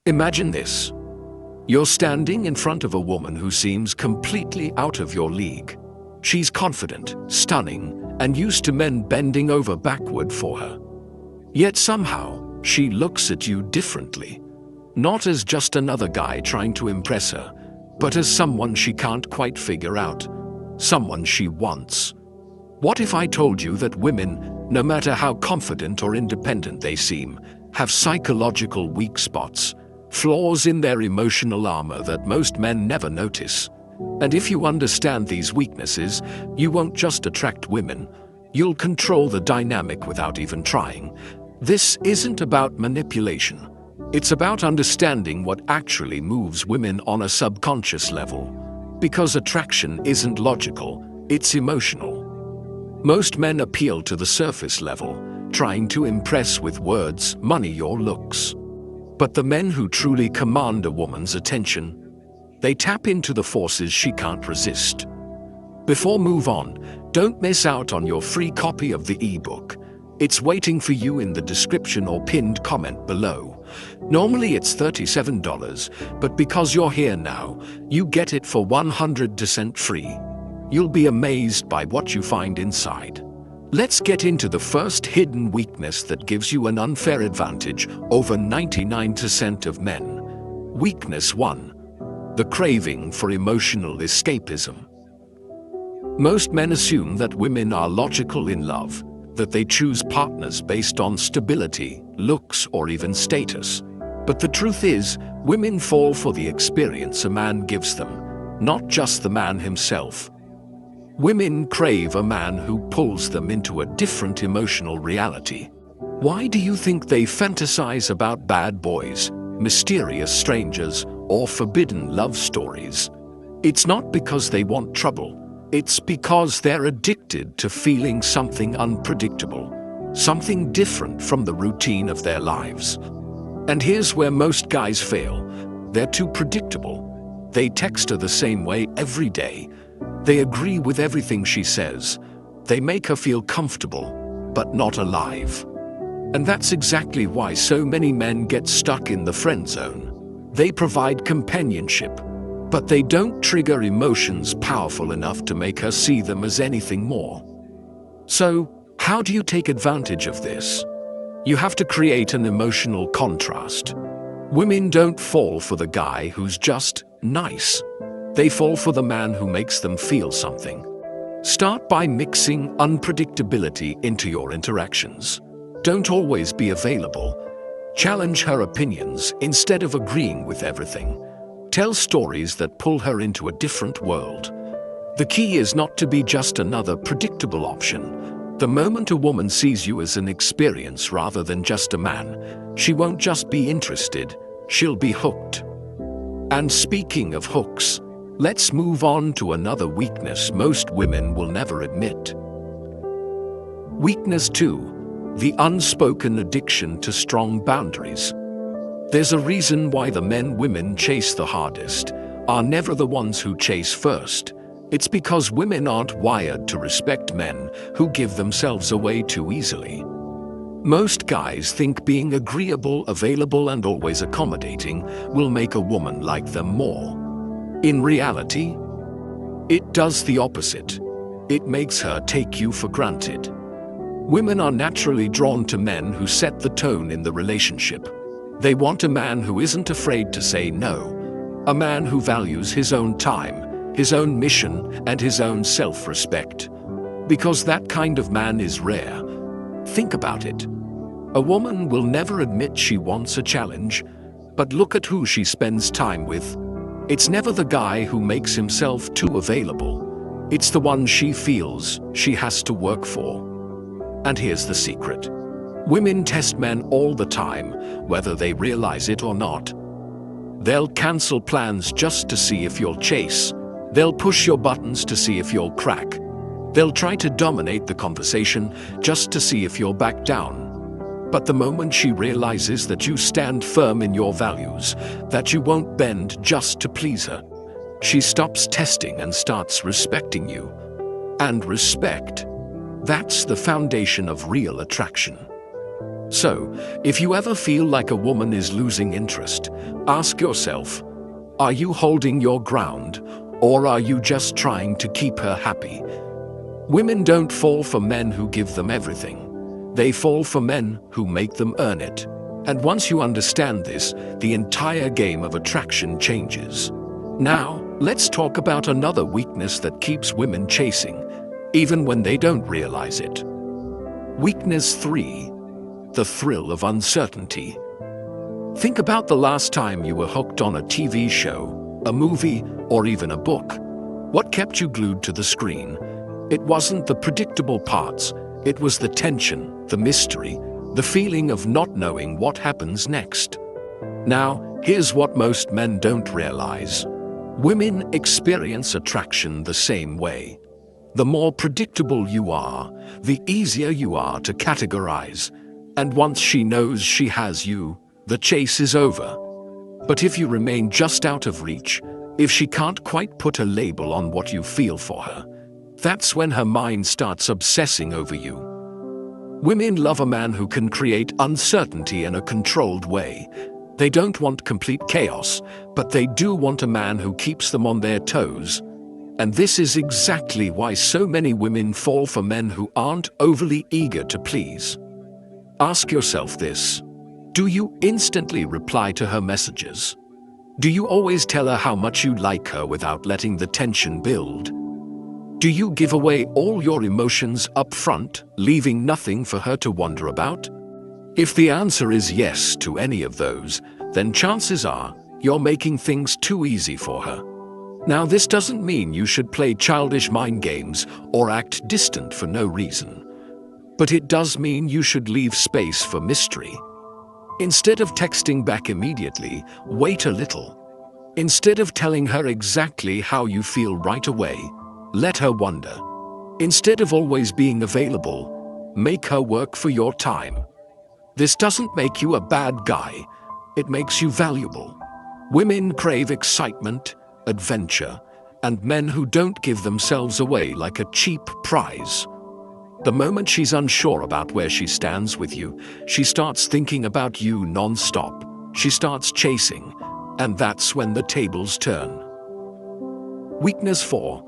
Imagine this. You're standing in front of a woman who seems completely out of your league. She's confident, stunning, and used to men bending over backward for her. Yet somehow, she looks at you differently. Not as just another guy trying to impress her, but as someone she can't quite figure out. Someone she wants. What if I told you that women, no matter how confident or independent they seem, have psychological weak spots, flaws in their emotional armor that most men never notice? And if you understand these weaknesses, you won't just attract women, you'll control the dynamic without even trying. This isn't about manipulation. It's about understanding what actually moves women on a subconscious level. Because attraction isn't logical, it's emotional. Most men appeal to the surface level, trying to impress with words, money, or looks. But the men who truly command a woman's attention, they tap into the forces she can't resist. Before move on, don't miss out on your free copy of the ebook. It's waiting for you in the description or pinned comment below. Normally it's $37, but because you're here now, you get it for 100% free. You'll be amazed by what you find inside. Let's get into the first hidden weakness that gives you an unfair advantage over 99% of men. Weakness 1. The craving for emotional escapism. Most men assume that women are logical in love, that they choose partners based on stability, looks, or even status. But the truth is, women fall for the experience a man gives them, not just the man himself. Women crave a man who pulls them into a different emotional reality. Why do you think they fantasize about bad boys, mysterious strangers, or forbidden love stories? It's not because they want trouble. It's because they're addicted to feeling something unpredictable, something different from the routine of their lives. And here's where most guys fail. They're too predictable. They text her the same way every day. They agree with everything she says. They make her feel comfortable, but not alive. And that's exactly why so many men get stuck in the friend zone. They provide companionship, but they don't trigger emotions powerful enough to make her see them as anything more. So, how do you take advantage of this? You have to create an emotional contrast. Women don't fall for the guy who's just nice. They fall for the man who makes them feel something. Start by mixing unpredictability into your interactions. Don't always be available. Challenge her opinions instead of agreeing with everything. Tell stories that pull her into a different world. The key is not to be just another predictable option. The moment a woman sees you as an experience rather than just a man, she won't just be interested, she'll be hooked. And speaking of hooks, let's move on to another weakness most women will never admit. Weakness 2, the unspoken addiction to strong boundaries. There's a reason why the men women chase the hardest are never the ones who chase first. It's because women aren't wired to respect men who give themselves away too easily. Most guys think being agreeable, available, and always accommodating will make a woman like them more. In reality, it does the opposite. It makes her take you for granted. Women are naturally drawn to men who set the tone in the relationship. They want a man who isn't afraid to say no, a man who values his own time, his own mission, and his own self-respect. Because that kind of man is rare. Think about it. A woman will never admit she wants a challenge, but look at who she spends time with. It's never the guy who makes himself too available. It's the one she feels she has to work for. And here's the secret. Women test men all the time, whether they realize it or not. They'll cancel plans just to see if you'll chase. They'll push your buttons to see if you'll crack. They'll try to dominate the conversation just to see if you'll back down. But the moment she realizes that you stand firm in your values, that you won't bend just to please her, she stops testing and starts respecting you. And respect, that's the foundation of real attraction. So, if you ever feel like a woman is losing interest, ask yourself, are you holding your ground, or are you just trying to keep her happy? Women don't fall for men who give them everything. They fall for men who make them earn it. And once you understand this, the entire game of attraction changes. Now, let's talk about another weakness that keeps women chasing, even when they don't realize it. Weakness 3. The thrill of uncertainty. Think about the last time you were hooked on a TV show, a movie, or even a book. What kept you glued to the screen? It wasn't the predictable parts, it was the tension, the mystery, the feeling of not knowing what happens next. Now, here's what most men don't realize. Women experience attraction the same way. The more predictable you are, the easier you are to categorize. And once she knows she has you, the chase is over. But if you remain just out of reach, if she can't quite put a label on what you feel for her, that's when her mind starts obsessing over you. Women love a man who can create uncertainty in a controlled way. They don't want complete chaos, but they do want a man who keeps them on their toes. And this is exactly why so many women fall for men who aren't overly eager to please. Ask yourself this. Do you instantly reply to her messages? Do you always tell her how much you like her without letting the tension build? Do you give away all your emotions up front, leaving nothing for her to wonder about? If the answer is yes to any of those, then chances are you're making things too easy for her. Now, this doesn't mean you should play childish mind games or act distant for no reason. But it does mean you should leave space for mystery. Instead of texting back immediately, wait a little. Instead of telling her exactly how you feel right away, let her wonder. Instead of always being available, make her work for your time. This doesn't make you a bad guy, it makes you valuable. Women crave excitement, adventure, and men who don't give themselves away like a cheap prize. The moment she's unsure about where she stands with you, she starts thinking about you non-stop. She starts chasing, and that's when the tables turn. Weakness 4.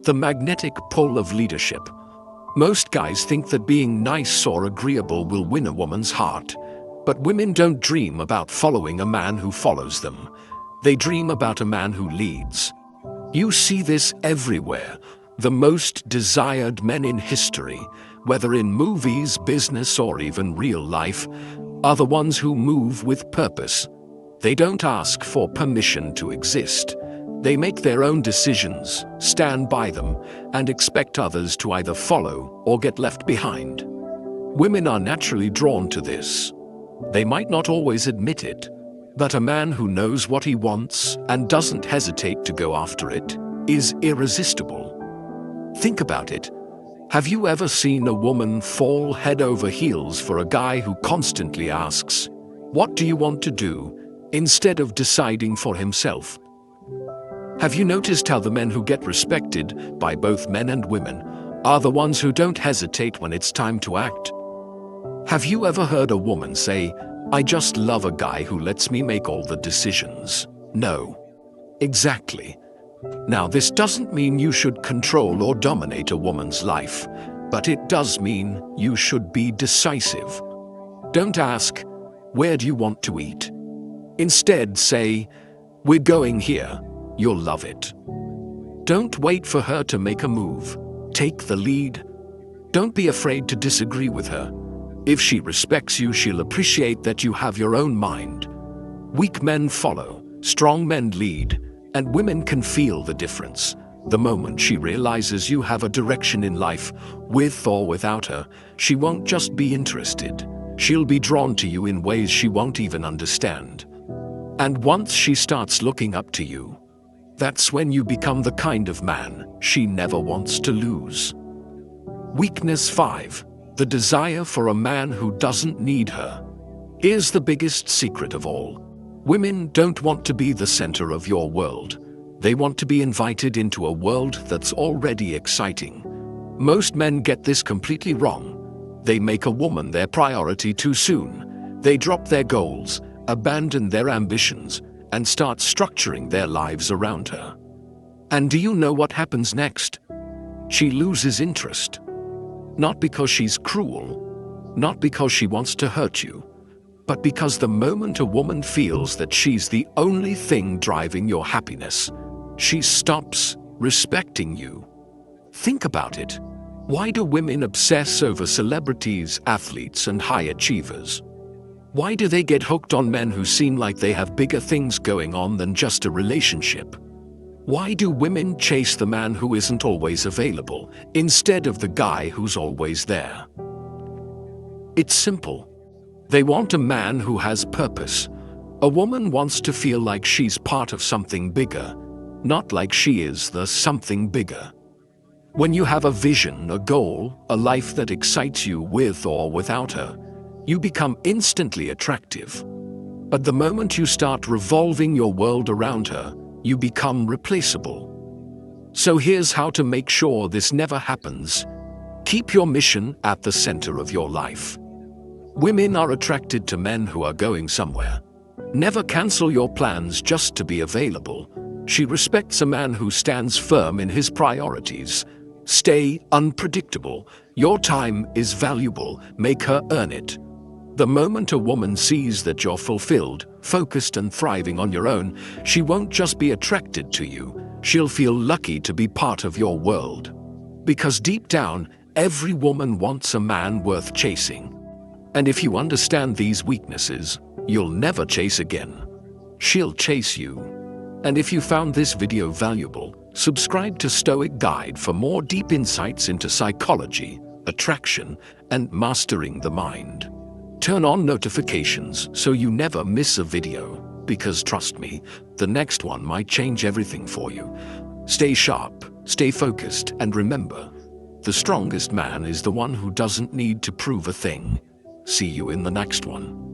The magnetic pull of leadership. Most guys think that being nice or agreeable will win a woman's heart, but women don't dream about following a man who follows them. They dream about a man who leads. You see this everywhere. The most desired men in history, whether in movies, business, or even real life, are the ones who move with purpose. They don't ask for permission to exist. They make their own decisions, stand by them, and expect others to either follow or get left behind. Women are naturally drawn to this. They might not always admit it, but a man who knows what he wants and doesn't hesitate to go after it is irresistible. Think about it. Have you ever seen a woman fall head over heels for a guy who constantly asks, "What do you want to do?" instead of deciding for himself? Have you noticed how the men who get respected by both men and women are the ones who don't hesitate when it's time to act? Have you ever heard a woman say, "I just love a guy who lets me make all the decisions"? No. Exactly. Now, this doesn't mean you should control or dominate a woman's life, but it does mean you should be decisive. Don't ask, "Where do you want to eat?" Instead, say, "We're going here. You'll love it." Don't wait for her to make a move. Take the lead. Don't be afraid to disagree with her. If she respects you, she'll appreciate that you have your own mind. Weak men follow, strong men lead, and women can feel the difference. The moment she realizes you have a direction in life, with or without her, she won't just be interested. She'll be drawn to you in ways she won't even understand. And once she starts looking up to you, that's when you become the kind of man she never wants to lose. Weakness 5. The desire for a man who doesn't need her. Here's the biggest secret of all. Women don't want to be the center of your world. They want to be invited into a world that's already exciting. Most men get this completely wrong. They make a woman their priority too soon. They drop their goals, abandon their ambitions, and start structuring their lives around her. And do you know what happens next? She loses interest. Not because she's cruel, not because she wants to hurt you, but because the moment a woman feels that she's the only thing driving your happiness, she stops respecting you. Think about it. Why do women obsess over celebrities, athletes, and high achievers? Why do they get hooked on men who seem like they have bigger things going on than just a relationship? Why do women chase the man who isn't always available, instead of the guy who's always there? It's simple. They want a man who has purpose. A woman wants to feel like she's part of something bigger, not like she is the something bigger. When you have a vision, a goal, a life that excites you with or without her, you become instantly attractive. But the moment you start revolving your world around her, you become replaceable. So here's how to make sure this never happens. Keep your mission at the center of your life. Women are attracted to men who are going somewhere. Never cancel your plans just to be available. She respects a man who stands firm in his priorities. Stay unpredictable. Your time is valuable. Make her earn it. The moment a woman sees that you're fulfilled, focused, and thriving on your own, she won't just be attracted to you. She'll feel lucky to be part of your world. Because deep down, every woman wants a man worth chasing. And if you understand these weaknesses, you'll never chase again. She'll chase you. And if you found this video valuable, subscribe to Stoic Guide for more deep insights into psychology, attraction, and mastering the mind. Turn on notifications so you never miss a video, because trust me, the next one might change everything for you. Stay sharp, stay focused, and remember, the strongest man is the one who doesn't need to prove a thing. See you in the next one.